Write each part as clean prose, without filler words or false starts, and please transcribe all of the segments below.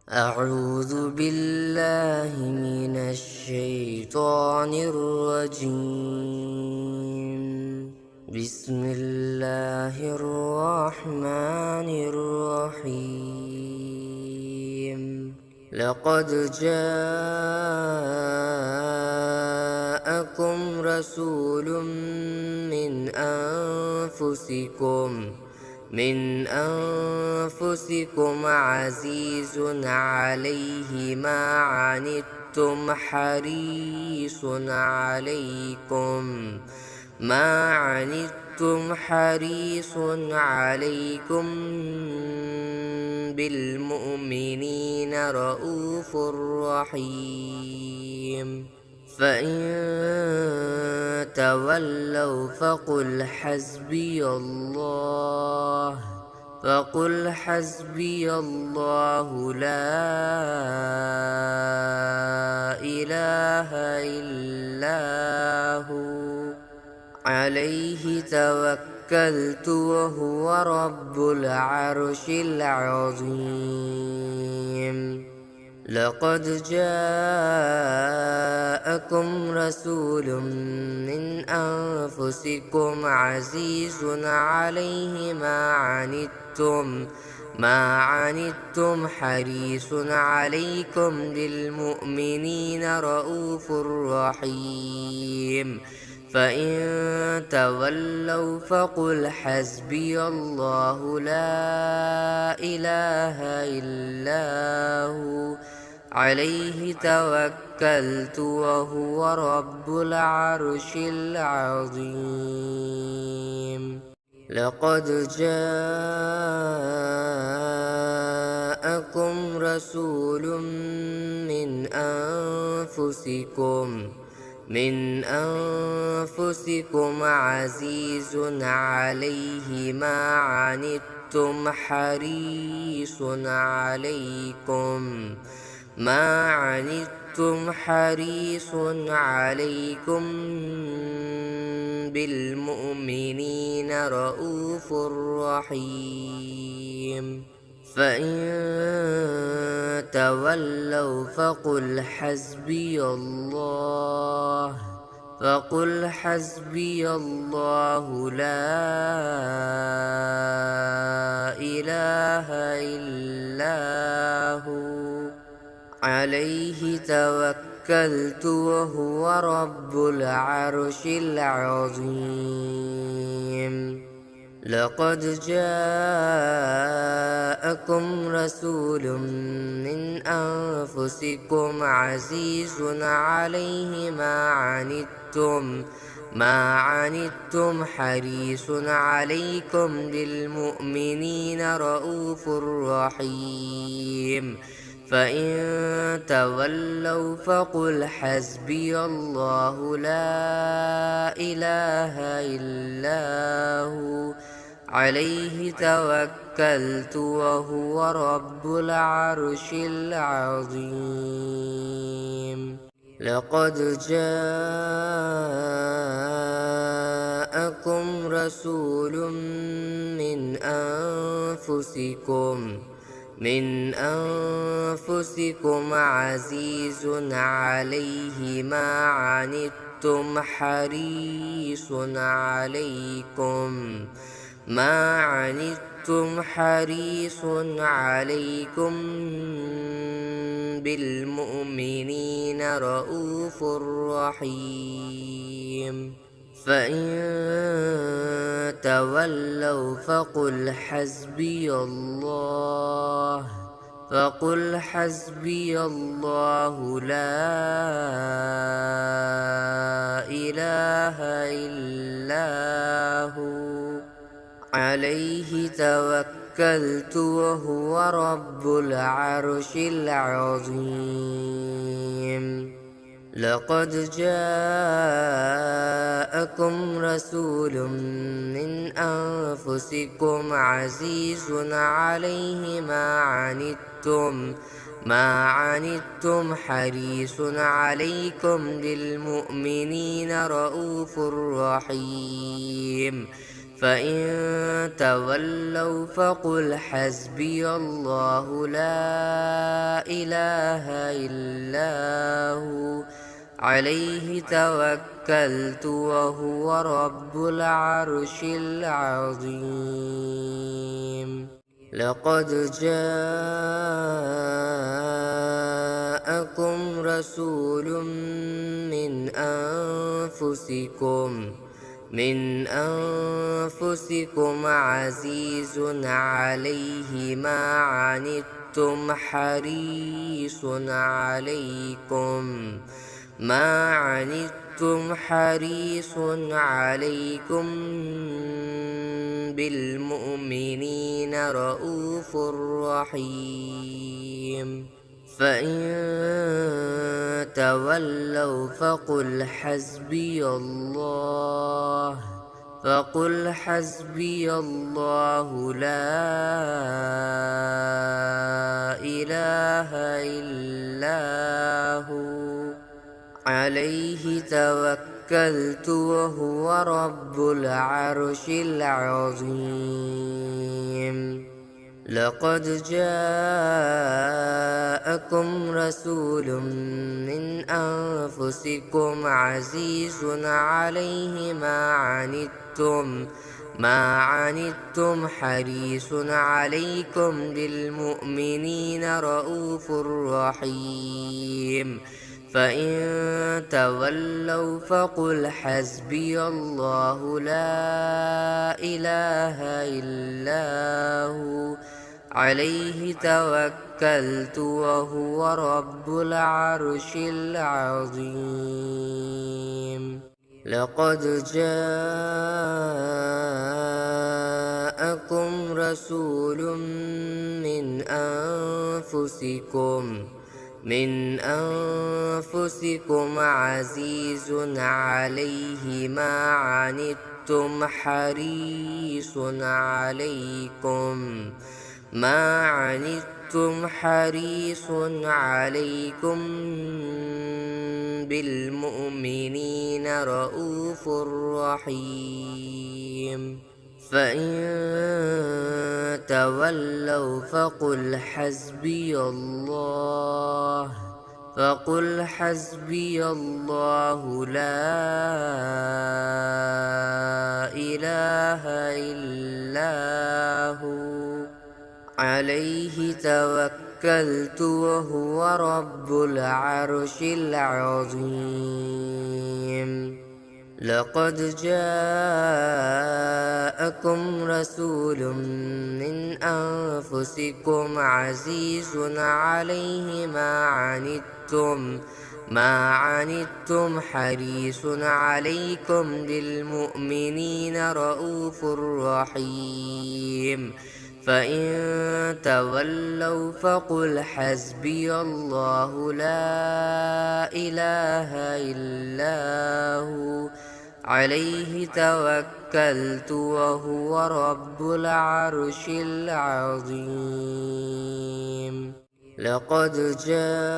أعوذ بالله من الشيطان الرجيم. بسم الله الرحمن الرحيم. لقد جاءكم رسول من أنفسكم عزيز عليه ما عنتم حريص عليكم بالمؤمنين رؤوف رحيم. فإن تولوا فقل حسبي الله لا إله إلا هو عليه توكلت وهو رب العرش العظيم. لقد جاءكم رسول من أنفسكم عزيز عليه ما عنتم حريص عليكم بالمؤمنين رؤوف رحيم. فإن تولوا فقل حسبي الله لا إله إلا هو عليه توكلت وهو رب العرش العظيم. لقد جاءكم رسول من أنفسكم عزيز عليه ما عنتم حريص عليكم بالمؤمنين رؤوف رحيم. فإن تولوا فقل حسبي الله لا إله إلا هو عليه توكلت وهو رب العرش العظيم. لقد جاءكم رسول من أنفسكم عزيز عليه ما عنتم حريص عليكم بالمؤمنين رؤوف رحيم. فإن تولوا فقل حسبي الله لا إله إلا هو عليه توكلت وهو رب العرش العظيم. لقد جاءكم رسول من أنفسكم عزيز عليه ما عنتم حريص عليكم بالمؤمنين رؤوف رحيم. فإن تولوا فقل حسبي الله لا إله إلا هو عليه توكلت وهو رب العرش العظيم. لقد جاءكم رسول من أنفسكم عزيز عليه ما عنتم حريص عليكم بالمؤمنين رؤوف رحيم. فإن تولوا فقل حسبي الله لا إله إلا هو عليه توكلت وهو رب العرش العظيم. لقد جاءكم رسول من أنفسكم عزيز عليه ما عنتم حريص عليكم بالمؤمنين رؤوف رحيم. فإن تولوا فقل حسبي الله لا إله إلا هو عليه توكلت وهو رب العرش العظيم. لقد جاءكم رسول من أنفسكم عزيز عليه ما عنتم حريص عليكم بالمؤمنين رؤوف رحيم. فإن تولوا فقل حسبي الله لا إله إلا هو عليه توكلت وهو رب العرش العظيم. لقد جاءكم رسول من أنفسكم عزيز عليه ما عنتم حريص عليكم بالمؤمنين رؤوف رحيم. فإن تولوا فقل حسبي الله لا إله إلا هو عليه توكلت وهو رب العرش العظيم. لقد جاءكم رسول من أنفسكم عزيز عليه ما عنتم حريص عليكم بالمؤمنين رؤوف رحيم. فإن تولوا فقل حسبي الله لا إله إلا هو عليه توكلت وهو رب العرش العظيم. لقد جاءكم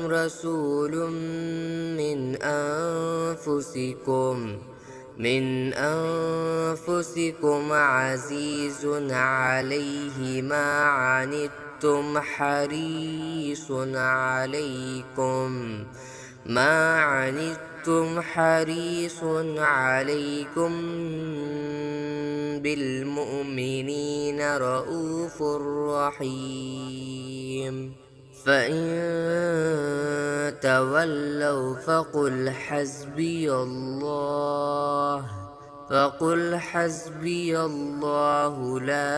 رسول من أنفسكم عزيز عليه ما عنتم حريص عليكم بالمؤمنين رؤوف رحيم. فإن تولوا فقل حسبي الله لا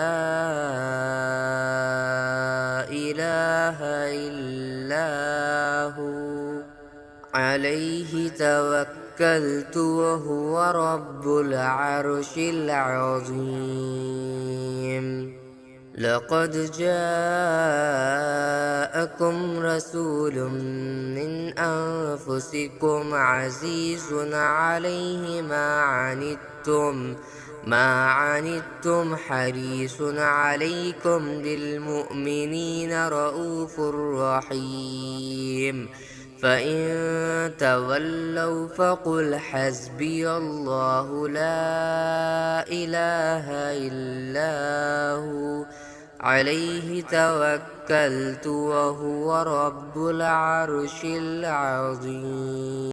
إله إلا هو عليه توكلت وهو رب العرش العظيم. لقد جاءكم رسول من أنفسكم عزيز عليه ما عنتم حريص عليكم بالمؤمنين رؤوف رحيم. فإن تولوا فقل حسبي الله لا إله إلا هو عليه توكلت وهو رب العرش العظيم.